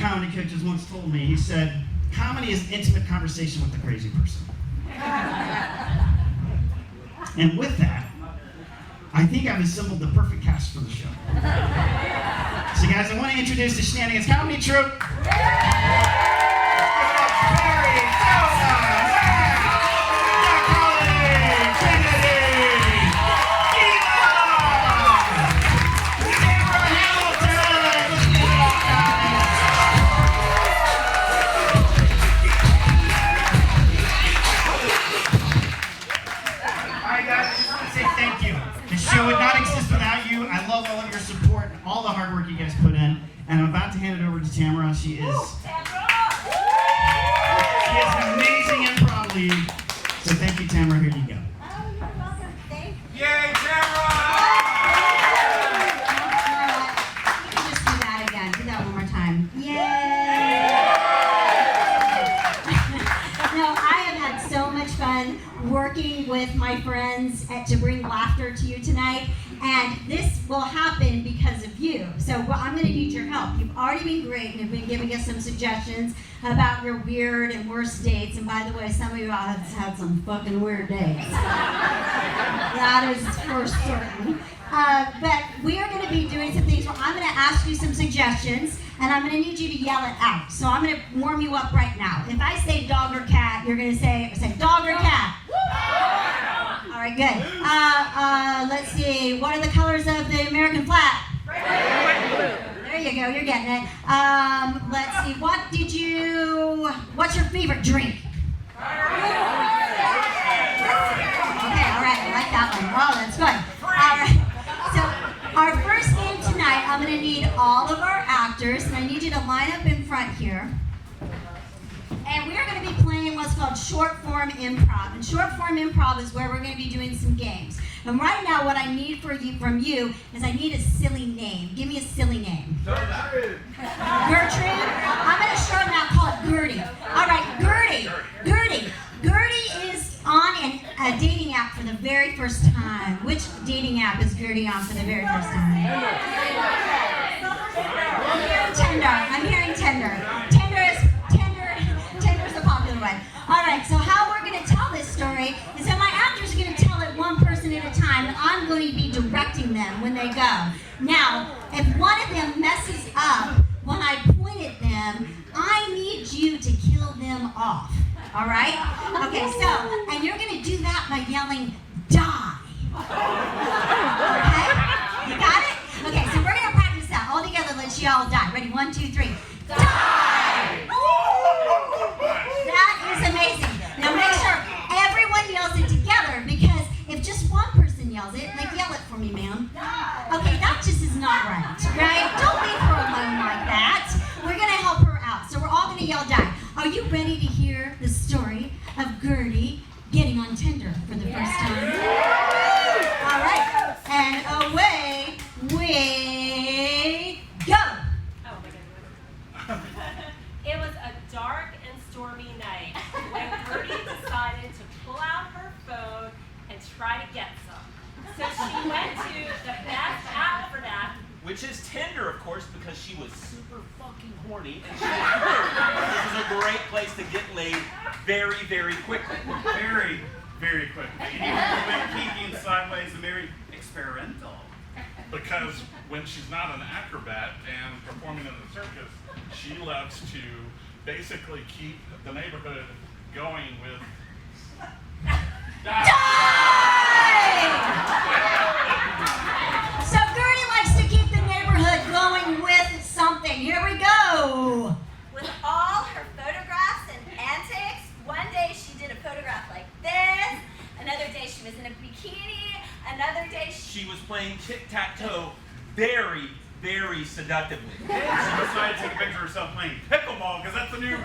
comedy coaches once told me, he said, comedy is intimate conversation with the crazy person. And with that, I think I've assembled the perfect cast for the show. So guys, I want to introduce the Shenanigans Comedy Troupe. Show would not exist without you. I love all of your support, all the hard work you guys put in. And I'm about to hand it over to Tamara. She is an amazing improv lead. So thank you, Tamara. Here you go. Oh, you're welcome. Thank you. Yay, Tamara! You can just do that again. Do that one more time. Yay! No, I have had so much fun working with my friends to bring laughter to you tonight, and this will happen because of you. So I'm going to need your help. You've already been great and have been giving us some suggestions about your weird and worst dates, and by the way, some of you all have had some fucking weird dates. That is for certain. But we are going to be doing some things where I'm going to ask you some suggestions, and I'm going to need you to yell it out. So I'm going to warm you up right now. If I say dog or cat, you're going to say dog or cat. All right, good. Let's see. What are the colors of the American flag? There you go. You're getting it. Let's see. What's your favorite drink? Okay, all right. I like that one. Oh, that's good. All right. So our first game tonight, I'm going to need all of our actors, and I need you to line up in front here. And we are going to be playing what's called short form improv. And short form improv is where we're going to be doing some games. And right now, what I need from you is I need a silly name. Give me a silly name. Gertrude. Gertrude? I'm going to shorten that. Call it Gertie. All right, Gertie. Gertie is on a dating app for the very first time. Which dating app is Gertie on for the very first time? I'm hearing Tinder. Tinder's the popular one. All right, so how we're going to tell this story is that my actors are going to tell it one person at a time, and I'm going to be directing them when they go. Now, if one of them messes up when I point at them, I need you to kill them off. All right? Okay, so, and you're going to do that by yelling, die. Okay? You got it? Okay, so we're going to practice that. All together, let's yell die. Ready? 1, 2, 3. Die! That is amazing. Now make sure everyone yells it together, because if just one person yells it, like, yell it for me, ma'am. Okay, that just is not right? Don't leave her alone like that. We're going to help her out. So we're all going to yell die. Are you ready to hear the story of Gertie getting on Tinder for the first time? All right. And away we go. Oh my goodness. It was a dark and stormy night when Gertie decided to pull out her phone and try to get some. So she went to the best app for that, Which is Tinder, of course, because she was super fucking horny and she heard this was a great place to get laid very, very quickly. Very, very quickly. A bit kinky and sideways and very experimental. Because when she's not an acrobat and performing in the circus, she loves to basically keep the neighborhood going with... So Gertie likes to keep the neighborhood going with something. Here we go. With all her photographs and antics, one day she did a photograph like this, another day she was in a bikini, another day She was playing tic-tac-toe very, very seductively. Then she decided to take a picture of herself playing pickleball, because that's the new...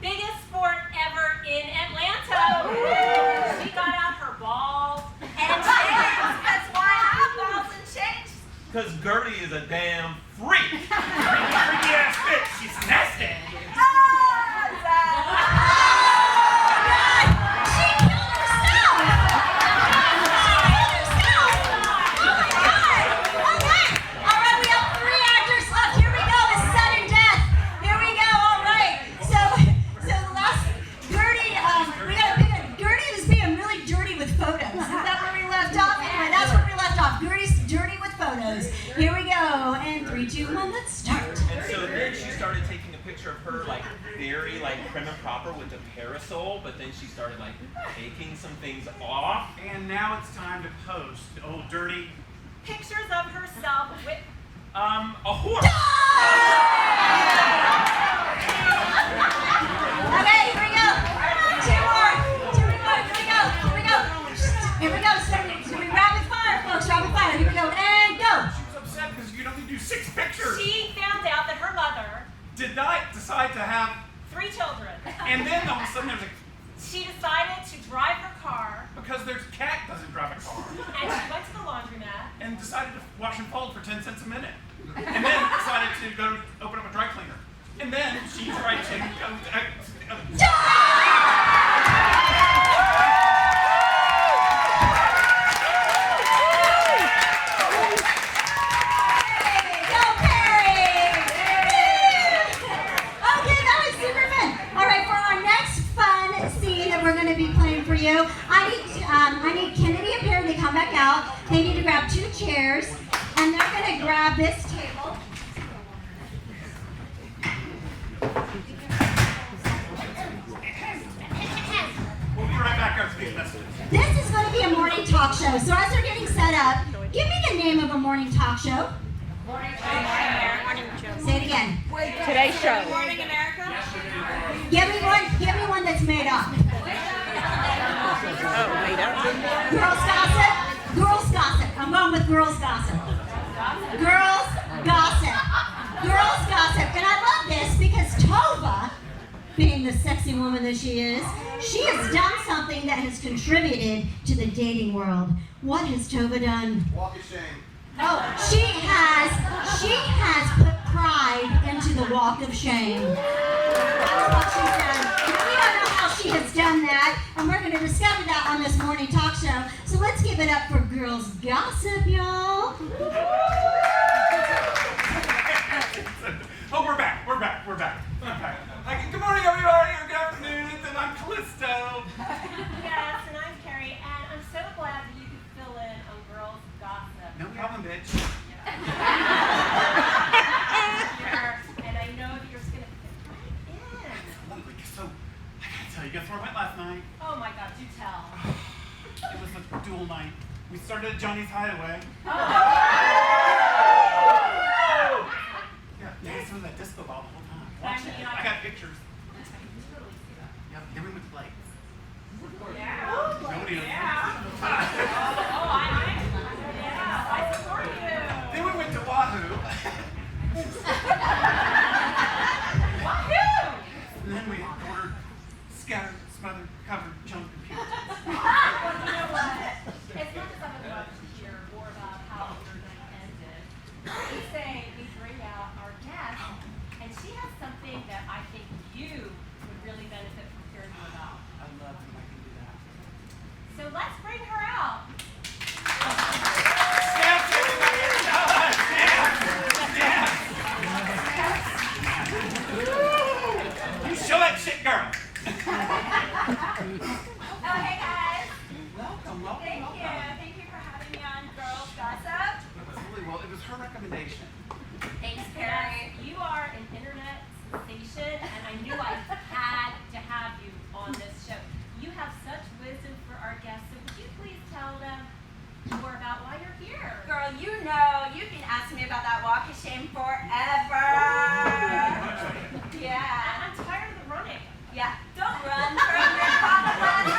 biggest sport ever in Atlanta. She got out her balls. and chains. That's why I have balls and chains. Because Gertie is a damn freak. Freaky ass bitch, she's nasty. All right, we have 3 actors left. Here we go. It's sudden death. Here we started taking a picture of her like very like prim and proper with the parasol, but then she started like taking some things off. And now it's time to post. Oh, dirty. Pictures of herself with A horse. Okay, here we go. Two more. Here we go. Here we go. So we rapid fire, folks. Rapid fire. Here we go. And go. She was upset because you can only do 6 pictures. she found out that her mother, Did not decide to have, 3 children, and then all of a sudden there's a, she decided to drive her car because there's cat doesn't drive a car, and she went to the laundromat. and decided to wash and fold for 10 cents a minute. And then decided to go open up a dry cleaner. And then she tried to go, Go, Perry! Okay, that was super fun. All right, for our next fun scene that we're going to be playing for you, I need Kennedy and Perry to come back out. They need to grab 2 chairs, and they're going to grab this table. we'll be right back after these messages. This is going to be a morning talk show. So as they're getting set up, give me the name of a morning talk show. Say it again. Today's show. Morning America? Give me one that's made up. Oh, wait up. Girls gossip. Girls gossip. I'm going with girls gossip. Girls gossip. Girls gossip. And I love this because Tova, being the sexy woman that she is, she has done something that has contributed to the dating world. What has Tova done? Walk of shame. Oh, she has put pride into the walk of shame. That's what she's done. We don't know how she has done that, and we're going to discover that on this morning talk show. So let's give it up for girls gossip, y'all. Oh, we're back. Hi, good morning, everybody, or good afternoon, and I'm Callisto. Yes, and I'm Carrie, and I'm so glad that you could fill in on girls gossip. No problem, bitch. And I know that you're just gonna fit right in. Absolutely. So, I gotta tell you, guess where I went last night? Oh my God, do tell. It was a dual night. We started at Johnny's Hideaway. Yeah, dancing with that disco ball the whole time. Watch it. I got pictures. Yeah, then we went to Blake's. Nobody knows. I support you. Then we went to Wahoo. Wahoo! And then we ordered scattered, smothered, covered junk computers. Well, you know what? It's not that I would love to hear more about how your night ended. We say we bring out our guest, and she has something that I think you would really benefit from hearing more about. I love when I can do that. So let's bring her out. Stamps, everybody! You show that shit, girl. Oh, hey guys. Welcome. Thank you. Thank you for having me on Girls Gossip. Absolutely. Well, it was her recommendation. Thanks, Perry. You are an internet sensation, and I knew I had to have you on this show. You have such wisdom for our guests, so would you please tell them more about why you're here? Girl, you know, you've been asking me about that walk of shame forever. Yeah. I'm tired of the running. Yeah. Don't run from your compliment.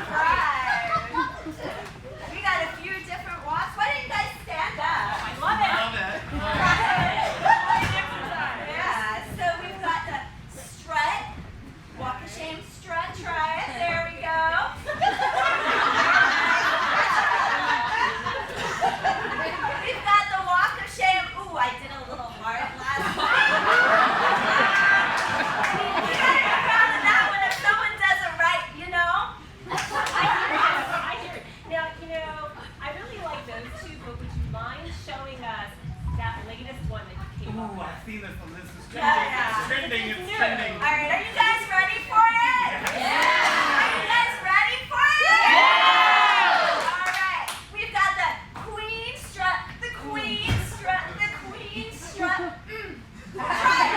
Right. We got a few different walks. Why don't you guys stand up? I love it. Love it. Yeah, so we've got the strut, walk of shame strut, try it, there we go. We've got the walk of shame, ooh, I did a little hard last night. You gotta be proud of that one if someone does it right, you know? I hear it. Now, you know, I really like those two, but would you mind showing us that latest one that you came up Ooh, with? I've seen this one. This is trending. Yeah. It's trending. It's trending. All right, are you guys ready for it? Yeah. Are you guys ready for it? Yeah. All right, we've got the queen strut, the queen strut, the queen strut. Try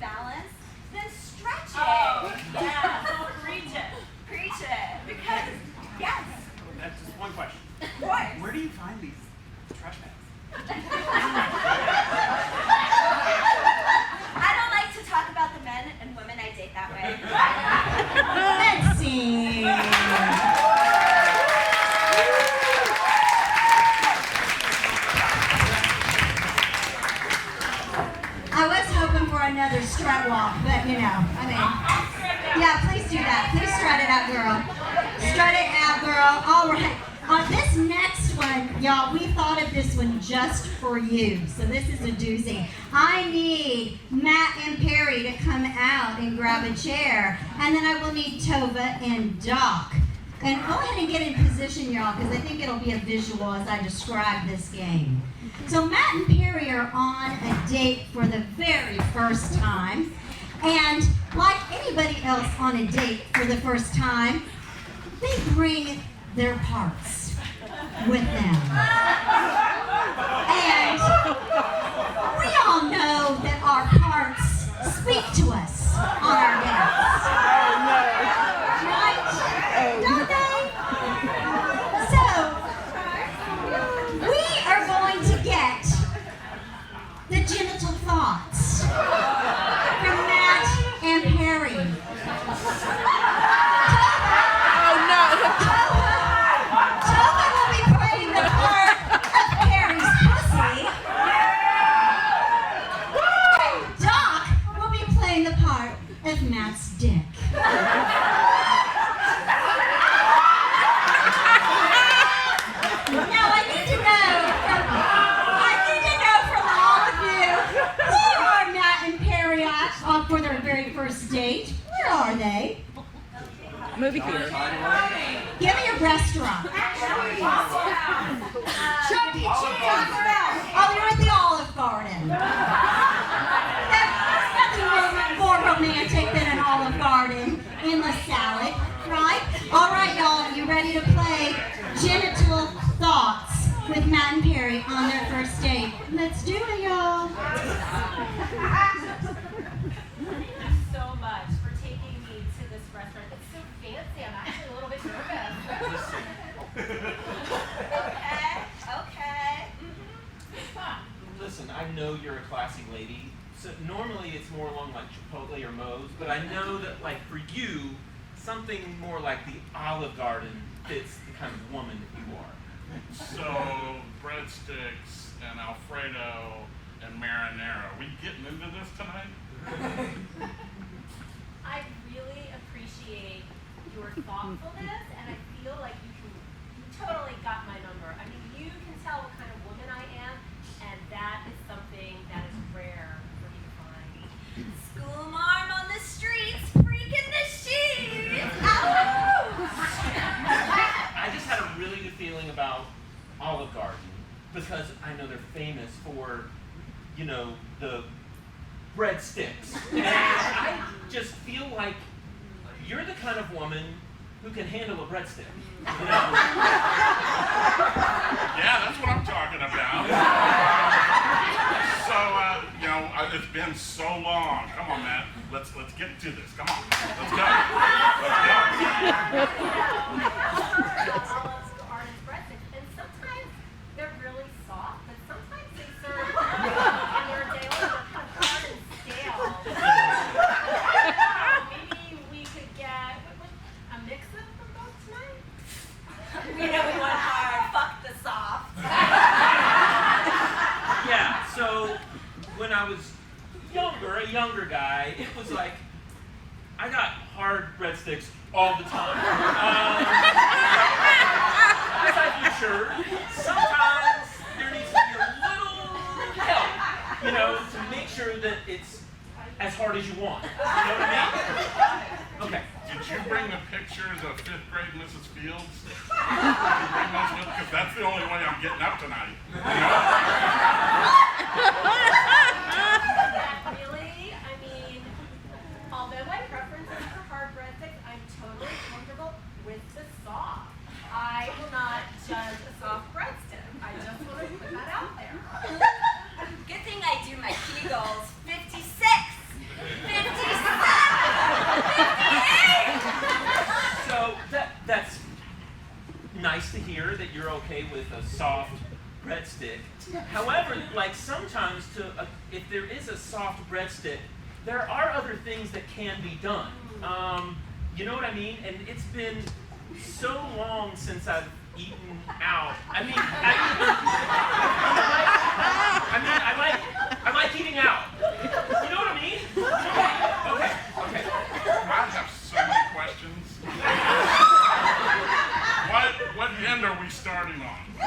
balance, then stretch it. Oh, yes. Preach it. Preach it. Because, yes, That's just one question. of course. Where do you find these trash bags? I don't like to talk about the men and women I date that way. Let's see. I was hoping for another strut walk, but yeah, please do that. Please strut it out, girl. Strut it out, girl. All right. This next one, y'all, we thought of this one just for you. So this is a doozy. I need Matt and Perry to come out and grab a chair. And then I will need Tova and Doc. And go ahead and get in position, y'all, because I think it'll be a visual as I describe this game. So Matt and Perry are on a date for the very first time. And like anybody else on a date for the first time, they bring their parts with them. And we all know that our parts speak to us on our dates. Right? Don't they? So, we are going to get the genital thoughts from Matt and Perry. Tova will be playing the part of Perry's pussy. And Doc will be playing the part of Matt's dick. Now I need to know from all of you, where are Matt and Perry at for their very first date? Where are they? Movie theater. Give me a restaurant. Chuck E. Cheese. Oh, you're at the Olive Garden. There's nothing more romantic than an Olive Garden endless salad, right? All right, y'all, you ready to play Genital Thoughts with Matt and Perry on their first date? Let's do it, y'all. So much for taking me to this restaurant. It's so fancy. I'm actually a little bit nervous. Okay. Listen, I know you're a classy lady. So normally it's more along like Chipotle or Moe's, but I know that like for you, something more like the Olive Garden fits the kind of woman that you are. So, breadsticks and Alfredo and marinara. We getting into this tonight? I really appreciate your thoughtfulness, and I feel like you totally got my number. I mean, you can tell what kind of woman I am, and that is something that is rare for me to find. School marm on the streets, freaking the sheets. Ow! I just had a really good feeling about Olive Garden because I know they're famous for, the breadsticks. And I just feel like you're the kind of woman who can handle a breadstick. Yeah, that's what I'm talking about. So, it's been so long. Come on, Matt. Let's get to this. Come on. Let's go. Olive Garden's breadsticks, and sometimes they're really soft, but sometimes they serve and they're kind of hard and stale. Maybe we could get a mix of them both tonight? We know we want hard. Fuck the soft. Yeah, so when I was a younger guy, it was like, I got hard breadsticks all the time. As I've matured, sometimes there needs to be a little help, to make sure that it's as hard as you want. You know what I mean? Okay. Did you bring the pictures of 5th grade Mrs. Fields? Did you bring those with? Because that's the only way I'm getting up tonight. Really? I mean, although my preference is for hard breadsticks, I'm totally comfortable with the soft. I will not judge a soft breadstick. I just want to put that out there. Good thing I do my Kegels 56. okay with a soft breadstick. However, like sometimes if there is a soft breadstick, there are other things that can be done. You know what I mean? And it's been so long since I've eaten out. I like eating out. You know what I mean? Okay. I have so many questions. What end are we starting on? I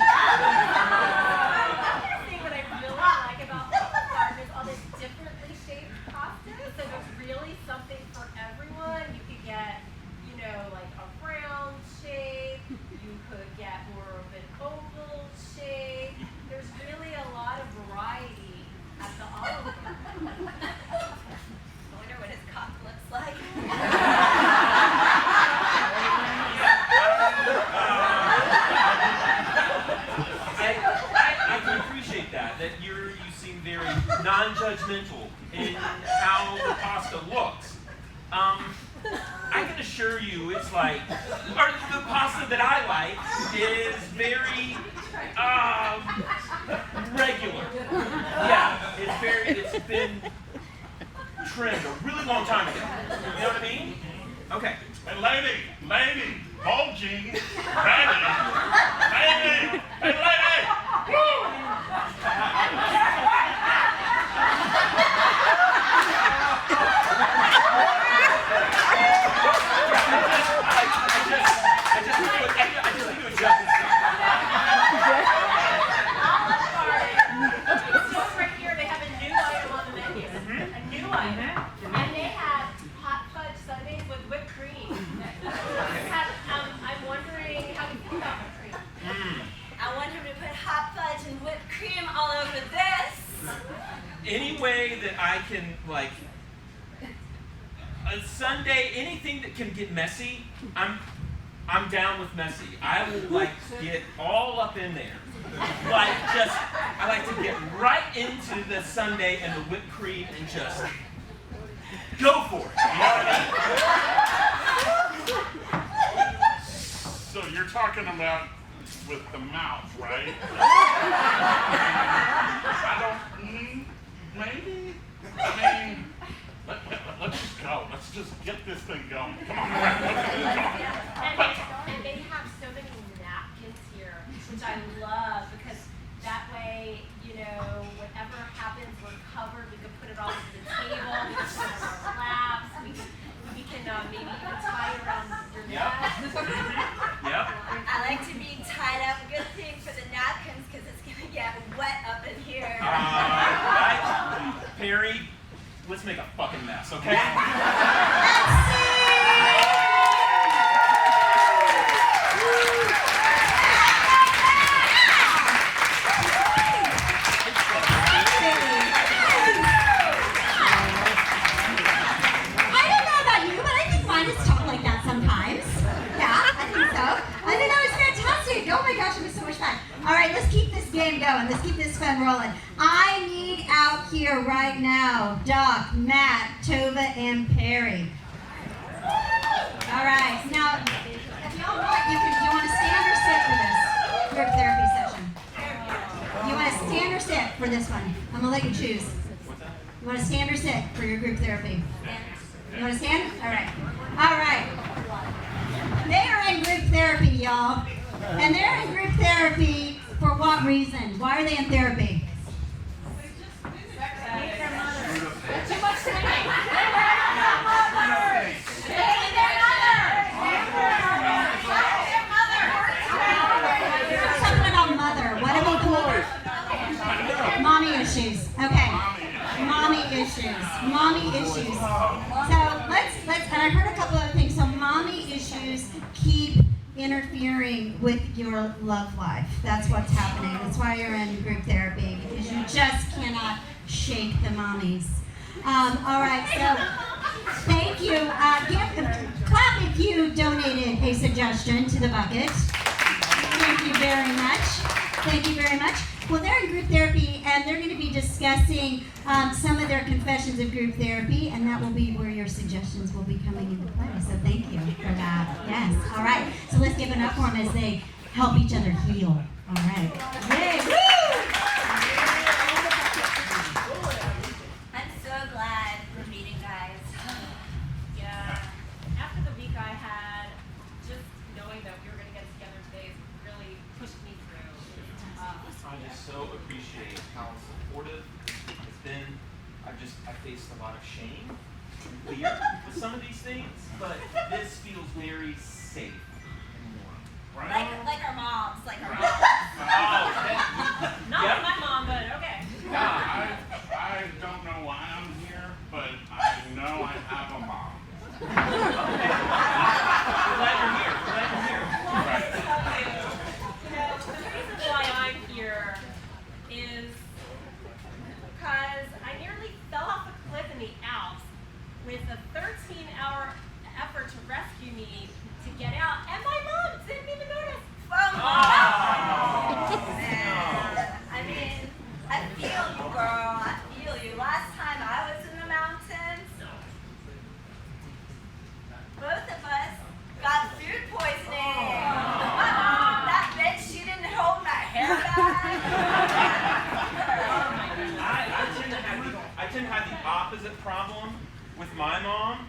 think what I really like about Olive Garden is all this differently shaped pastas. So there's really something for everyone. You could get, like a round shape. You could get more of an oval shape. There's really a lot of variety at the Olive Garden. I wonder what his cock looks like. I can appreciate that you seem very non-judgmental in how the pasta looks. I can assure you it's like, or the pasta that I like is very regular. Yeah, it's been trimmed a really long time ago. You know what I mean? Okay. Hey, lady, bulging, lady, hey, lady! Any way that I can, like, a Sunday, anything that can get messy, I'm down with messy. I will, like, get all up in there. I like to get right into the sundae and the whipped cream and just go for it. You know what I mean? So you're talking about with the mouth, right? Maybe? Let's just go. Let's just get this thing going. Come on. And they have so many napkins here, which I love because that way, whatever happens, we're covered. We can put it all over the table. We can put it on our laps. We can maybe even tie it around your neck. Yep. I like to be tied up. Good thing for the napkins because it's going to get wet up in here. Perry, let's make a fucking mess, okay? Let's keep this fun rolling. I need out here right now Doc, Matt, Tova, and Perry. All right. Now, if y'all want, you want to stand or sit for this group therapy session? You want to stand or sit for this one? I'm going to let you choose. You want to stand or sit for your group therapy? You want to stand? All right. All right. They are in group therapy, y'all. And they're in group therapy for what reason? Why are they in therapy? Too much singing. Something about mother. What about the mother? Mommy issues. Okay. Mommy issues. Mommy issues. So let's and I heard a couple of things. So mommy issues keep interfering with your love life. That's what's happening. That's why you're in group therapy, because you just cannot shake the mommies. All right, so thank you. Clap if you donated a suggestion to the bucket. Thank you very much. Thank you very much. Well, they're in group therapy, and they're going to be discussing some of their confessions of group therapy, and that will be where your suggestions will be coming into play. So thank you for that. Yes. All right. So let's give it up for them as they help each other heal. All right. Yay. Woo! I'm so glad we're meeting, guys. Yeah. After the week I had, just knowing that we were going to get together today really pushed me through. I just so appreciate how supportive it's been. I faced a lot of shame and fear with some of these things, but this feels very safe and warm. Right? Like our moms, like our moms. Not Yep. with my mom, but okay. Yeah, I don't know why I'm here, but I know I have a mom. We're glad you're here. We're glad you're here. Right. The reason why I'm here is because I nearly fell off a cliff in the Alps with a 13-hour effort to rescue me to get out, and my mom didn't even notice. Man, I mean, I feel you, girl. I feel you. Last time I was in the mountains, both of us got food poisoning. My mom, that bitch, she didn't hold my hair back. I tend to have the opposite problem with my mom.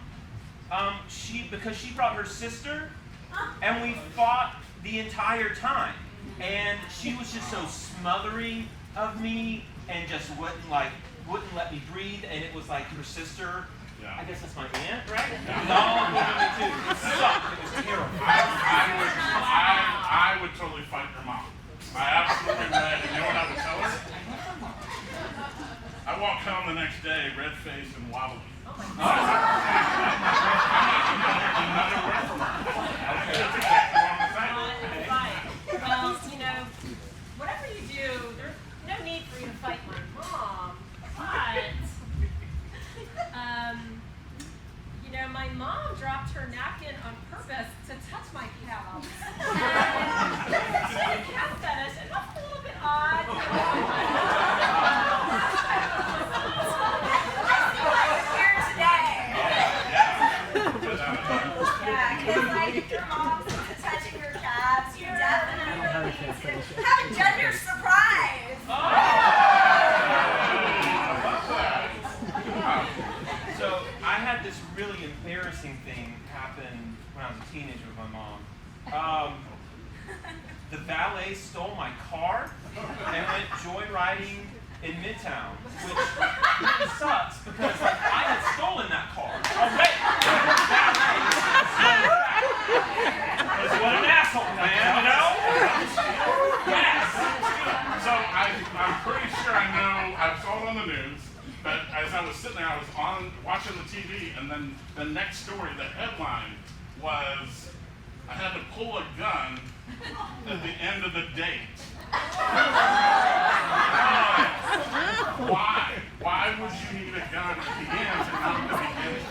Because she brought her sister, and we fought the entire time. And she was just so smothering of me and just wouldn't let me breathe. And it was like her sister. Yeah. I guess that's my aunt, right? No, me too. It sucked. It was terrible. I would totally fight your mom. I absolutely would. And you know what I would tell her? I walked home the next day, red-faced and wobbly. I'm not aware from her. That's exactly what I'm saying. Right. Well, whatever you do, there's no need for you to fight my mom. But, my mom dropped her napkin on purpose to touch my calves. She had a calf fetish, and that's a little bit odd. Yeah, because like your mom's into touching your calves, you definitely need to have a gender surprise. So I had this really embarrassing thing happen when I was a teenager with my mom. The valet stole my car and went joyriding in Midtown, which really sucks because I had stolen that car already. What an asshole, man, Yes. So I'm pretty sure I know, I saw it on the news, but as I was sitting there, I was watching the TV, and then the next story, the headline was, I had to pull a gun at the end of the date. Why? Why would you need a gun at the end and not at the beginning?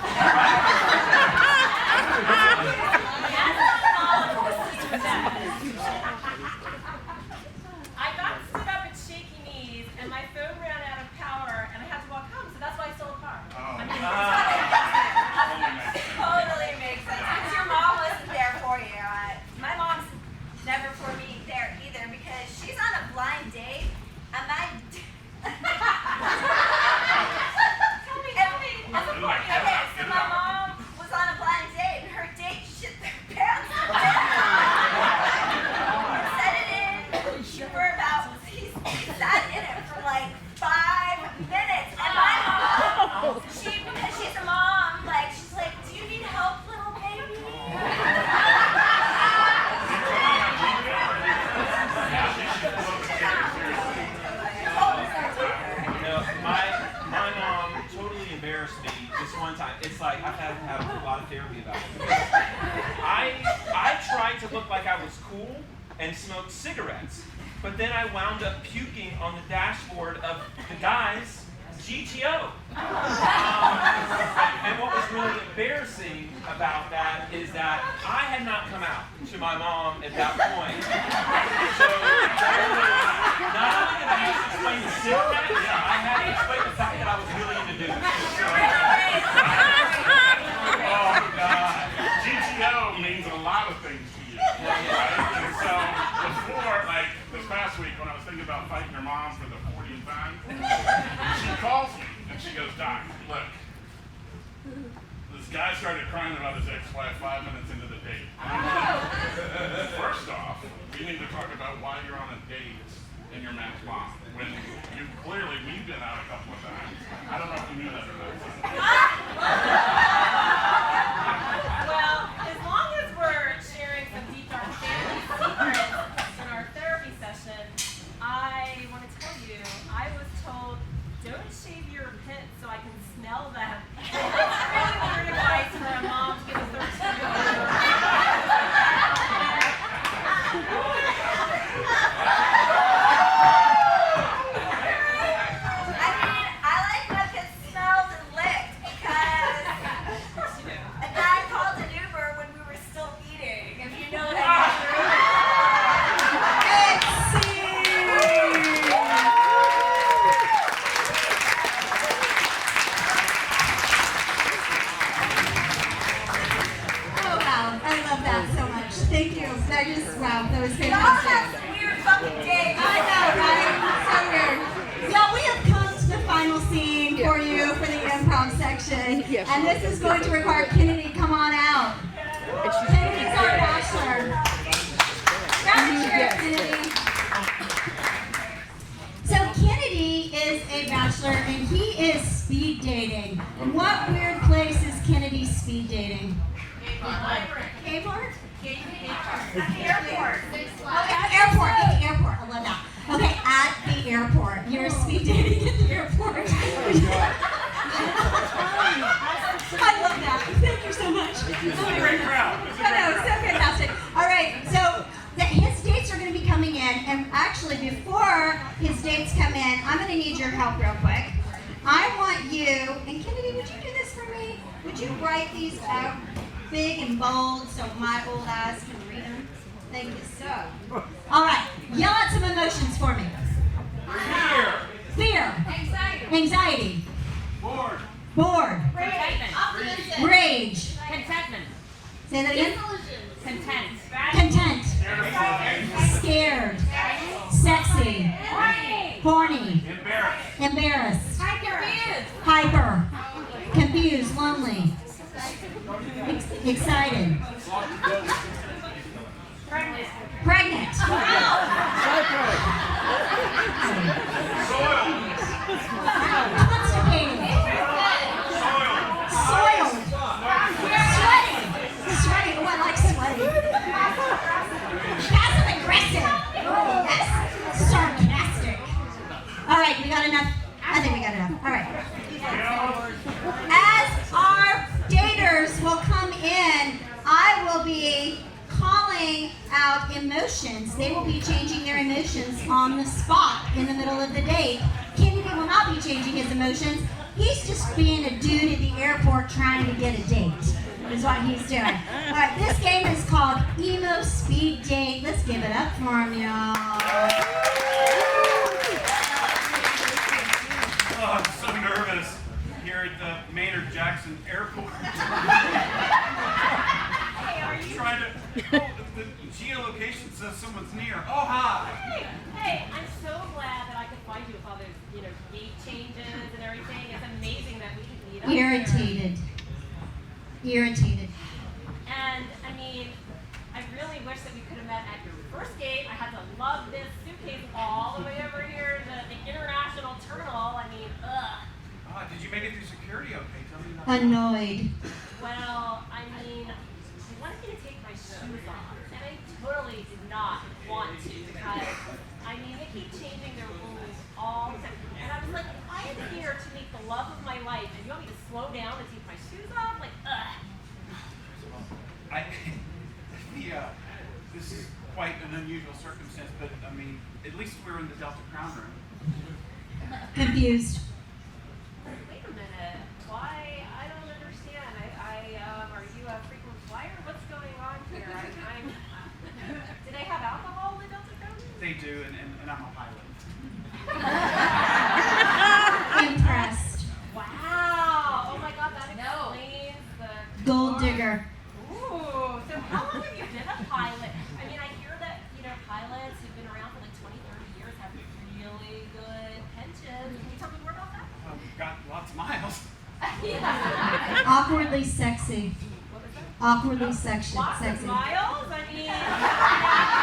I got stood up at shaky knees, and my phone ran out of power, and I had to walk home, so that's why I stole a car. Totally makes sense. Because your mom wasn't there for you. My mom's never for me there either because she's on a blind date, and Okay, so my mom was on a blind date, and her date shit their pants. Set it in for about, he sat in it for like 5 minutes, and my mom, because she's a mom, she's like, do you need help, little baby? My mom totally embarrassed me this one time. It's like I've had to have a lot of therapy about it. I tried to look like I was cool and smoked cigarettes, but then I wound up puking on the dashboard of the guy's GTO. And what was really embarrassing about that is that I had not come out to my mom at that point. So not only did I have to explain the cigarettes, I had to explain the fact that I was really into doing Oh, God. GTO means a lot of things to you, right? And so the This guy started crying about his ex-wife 5 minutes into the date. First off, we need to talk about why you're on a date in your man's mom when we've been out a couple of times. I don't know if you knew that or not. Well, as long as we're sharing some deep dark family secrets in our therapy session, I want to tell you, I was told, don't shave your pits so I can smell them. That's really weird advice for a mom to give a 13-year-old. Wow, that was We all have fantastic. some weird fucking days. I know, right? So weird. Y'all, we have come to the final scene for you for the improv section. Yes. And this is going to require Kennedy, come on out. Kennedy's our bachelor. Grab a chair, Kennedy. So Kennedy is a bachelor and he is speed dating. What weird place is Kennedy speed dating? Kmart? At the airport. Okay, at the airport. At the airport. I love that. Okay, at the airport. You're speed dating at the airport. I love that. Thank you so much. It's a great crowd. It's a I great know, it's crowd. so fantastic. All right, so his dates are going to be coming in, and actually before his dates come in, I'm going to need your help real quick. I want you, and Kennedy, would you do this for me? Would you write these out big and bold so my old eyes can read them? Thank you so. All right, yell out some emotions for me. Fear. Anxiety. Bored. Rage. Contentment. Say that again. Content. Content. Scared. Sexy. Horny. Embarrassed. Hyper. Confused. Lonely. Excited. Pregnant. Constipated. Soiled. Sweaty. Oh, I like sweaty. Passive aggressive. Yes. Sarcastic. All right, we got enough. I think we got enough. All right. As our daters will come in, I will be calling out emotions. They will be changing their emotions on the spot in the middle of the date. Kennedy will not be changing his emotions. He's just being a dude at the airport trying to get a date, is what he's doing. All right, this game is called Emo Speed Date. Let's give it up for him, y'all. Oh, I'm so nervous here at the Maynard Jackson Airport. Hey, are you? Trying to. Oh, the geolocation says someone's near. Oh, hi. Hey, I'm so glad that I could find you with all those, gate changes and everything. It's amazing that we could meet up Irritated. Irritated. And I mean, I really wish that we could have met at your first date. I had to lug this suitcase all the way over here to the international terminal. I mean, ugh. Did you make it through security okay? Tell me about Annoyed. Well, I mean, I wanted you to take my shoes off, and I totally did not want to because, I mean, they keep changing their rules all the time. And I was like, I am here to meet the love of my life, and you want me to slow down and take my shoes off? Like, ugh. This is quite an unusual circumstance, but I mean, at least we're in the Delta Crown room. Confused. Wait a minute. Why? I don't understand. Are you a frequent flyer? What's going on here? Do they have alcohol in Delta Crown? They do, and I'm a pilot. Impressed. Wow. Oh my God, that explains the Gold digger. Ooh. So how long have you been a pilot? I mean, I hear that, pilots who've been around for like 20, 30 years have really good pensions. Can you tell me more about that? We've got lots of miles. Yeah. Awkwardly sexy. Awkwardly sexy. Lots of Sexy. miles? I mean,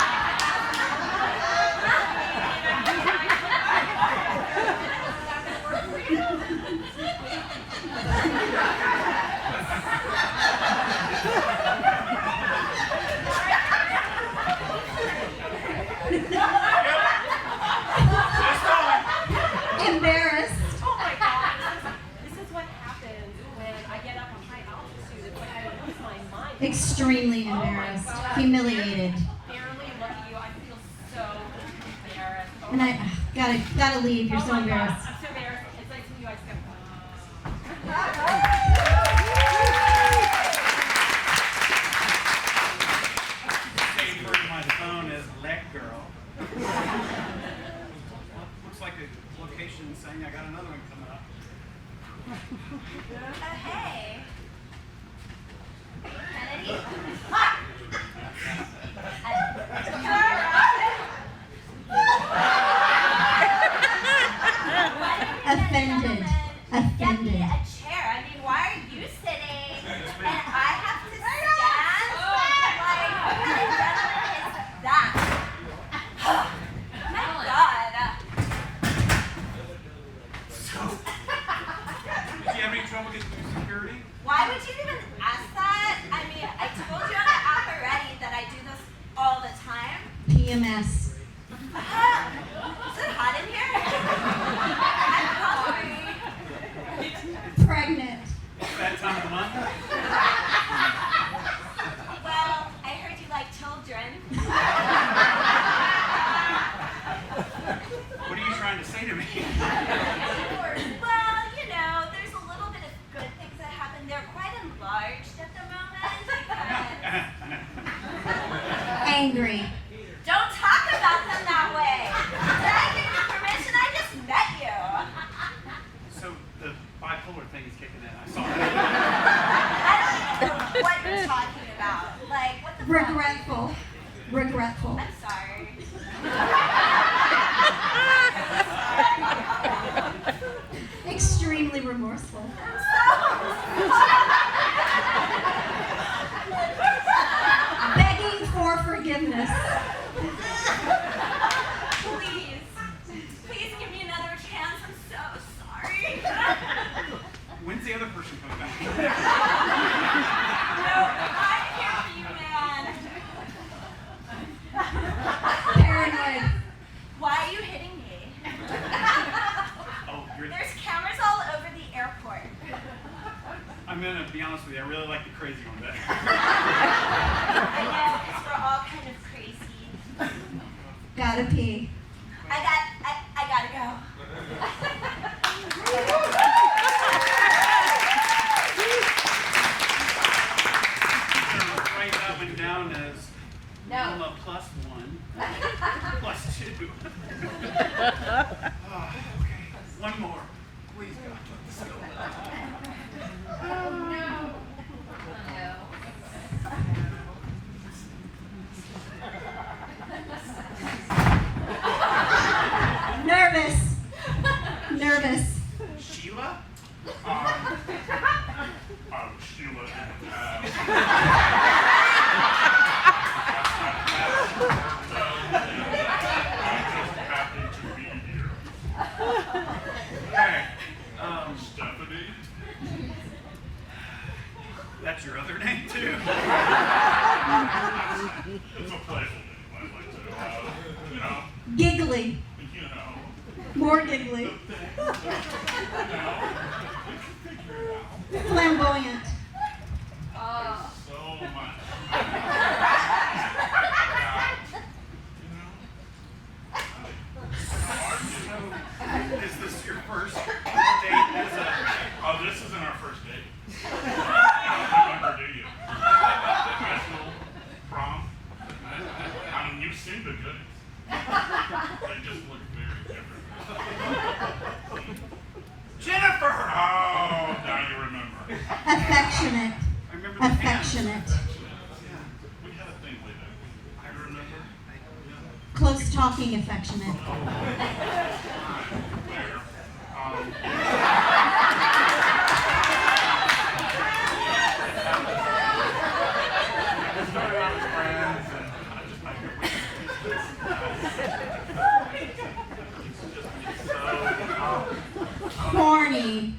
Embarrassed. oh my God. This is what happens when I get up on high altitude. It's like I lose my mind. Extremely embarrassed. Humiliated. Barely look at you. I feel so embarrassed. Oh And I gotta leave. You're oh so my embarrassed. God, I'm so embarrassed. It's like to you, I just go. Saved her in my phone as leg girl. Looks like a location saying I got another one coming up. Hey. Kennedy? Offended. Get me Offended. a chair. I mean, why are you sitting and I have to stand? Like, what kind of gentleman is that? My God. So, do you have any trouble getting through security? Why would you even ask that? I mean, I told you on the app already that I do this all the time. PMS. Is it hot in here? I'm hungry. Pregnant. Bad time of the month? Well, I heard you like children. What are you trying to say to me? Well, you know, there's a little bit of good things that happen. They're quite enlarged at the moment because... Angry. Don't talk about them that way. Did I give you permission? I just met you. So the bipolar thing is kicking in. I saw that. I don't even know what you're talking about. Like, what the fuck? Regretful. Regretful. I'm sorry. Extremely remorseful. Begging for forgiveness. Please give me another chance. I'm so sorry. When's the other person coming back? No, I'm here for you, man. Paranoid. Why are you hitting me? Oh, you're... There's cameras all over the airport. I'm gonna be honest with you. I really like the crazy one better. I know, because we're all kind of crazy. Gotta pee. I gotta go. Gonna write that one down as No. Alma plus 1, plus 2. Oh, okay, one more. Please, God. Let's go. Nervous. Nervous. Sheila? Sheila happy to be here. Hey, Stephanie? that's your other name too? It's a playful name, I'd like to, you know, Giggly. you know. More giggly. You know, figure it out. Flamboyant. So much. Is this your first date as a... Oh, this isn't our first date. You don't remember, do you? High school, prom. I mean, you've seen the goodies. They just look very different. Jennifer! Oh, now you remember. Affectionate. I remember the hands. Affectionate. Yeah, We had a thing way back. I remember. Close talking affectionate. There. funny